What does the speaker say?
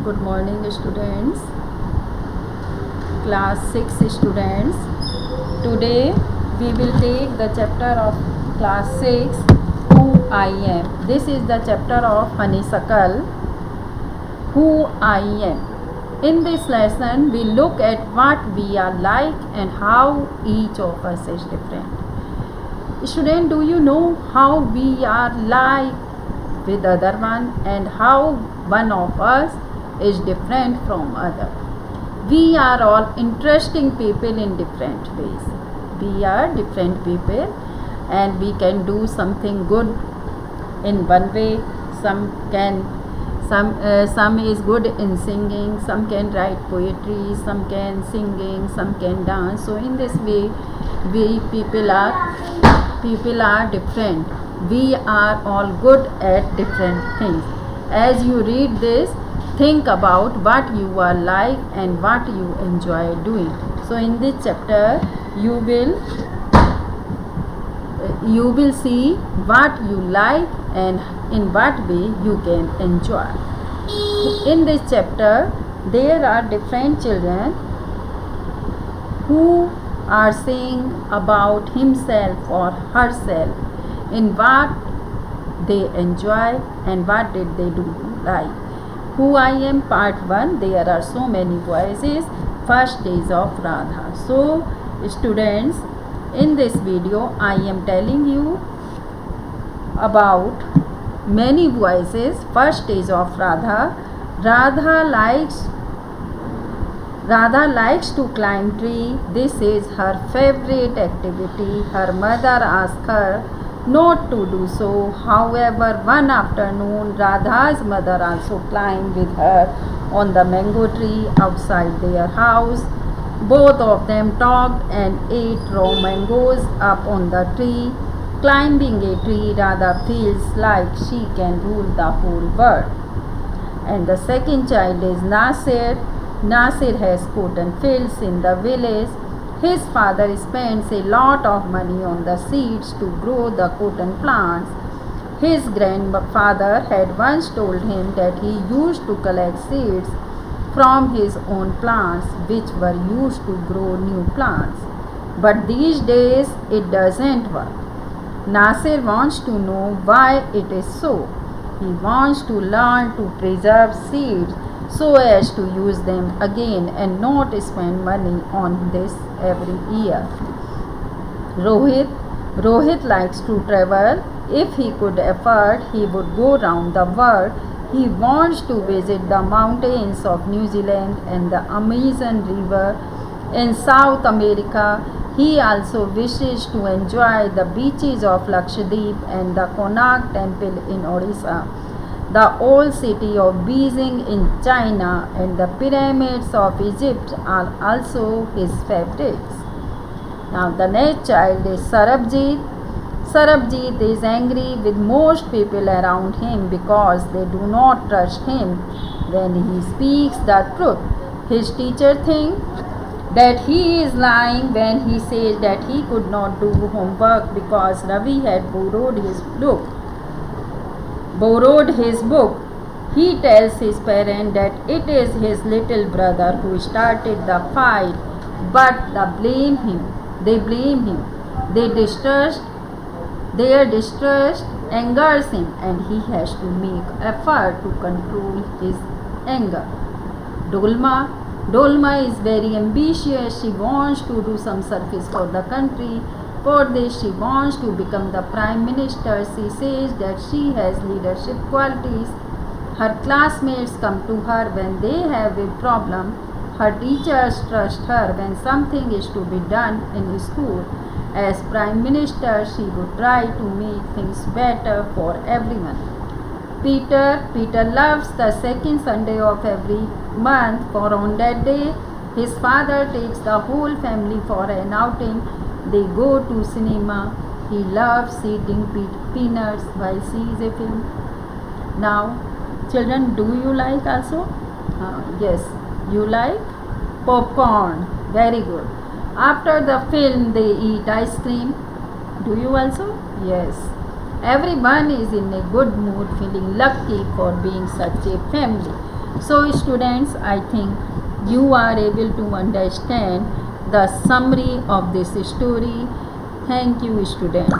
Good morning, students. Class 6 students. Today we will take the chapter of class 6, Who I Am. This is the chapter of Honeysuckle, Who I Am. In this lesson we look at what we are like and how each of us is different. Student, do you know how we are like with other one and how one of us is different from other? We are all interesting people in different ways. We are different people and we can do something good in one way. Some is good in singing, some can write poetry, some can singing, some can dance. So in this way we people are different. We are all good at different things. As you read this, think about what you are like and what you enjoy doing. So in this chapter you will see what you like and in what way you can enjoy. In this chapter there are different children who are saying about himself or herself in what they enjoy and what did they do like. Who I Am part 1. There are so many voices. First days of Radha. So students, in this video I am telling you about many voices. First days of Radha. Radha likes to climb tree. This is her favorite activity. Her mother asks her not to do so. However, one afternoon Radha's mother also climbed with her on the mango tree outside their house. Both of them talked and ate raw mangoes up on the tree. Climbing a tree, Radha feels like she can rule the whole world. And the second child is Nasir. Nasir has cotton fields in the village. His father spends a lot of money on the seeds to grow the cotton plants. His grandfather had once told him that he used to collect seeds from his own plants, which were used to grow new plants. But these days it doesn't work. Nasir wants to know why it is so. He wants to learn to preserve seeds so as to use them again and not spend money on this every year. Rohit likes to travel. If he could afford, he would go round the world. He wants to visit the mountains of New Zealand and the Amazon River in South America. He also wishes to enjoy the beaches of Lakshadweep and the Konark Temple in Odisha, the old city of Beijing in China, and the pyramids of Egypt are also his favorites. Now the next child is Sarabjit. Sarabjit is angry with most people around him because they do not trust him when he speaks the truth. His teacher thinks that he is lying when he says that he could not do homework because Ravi had borrowed his book. He tells his parents that it is his little brother who started the fight, but they blame him. Their distrust angers him and he has to make effort to control his anger. Dolma is very ambitious. She wants to do some service for the country. For this, she wants to become the Prime Minister. She says that she has leadership qualities. Her classmates come to her when they have a problem. Her teachers trust her when something is to be done in school. As Prime Minister, she would try to make things better for everyone. Peter loves the second Sunday of every month, for on that day his father takes the whole family for an outing. They go to cinema. He loves eating peanuts while sees a film. Now, children, do you like also? Yes, you like popcorn. Very good. After the film, they eat ice cream. Do you also? Yes. Everyone is in a good mood, feeling lucky for being such a family. So students, I think you are able to understand the summary of this story. Thank you students.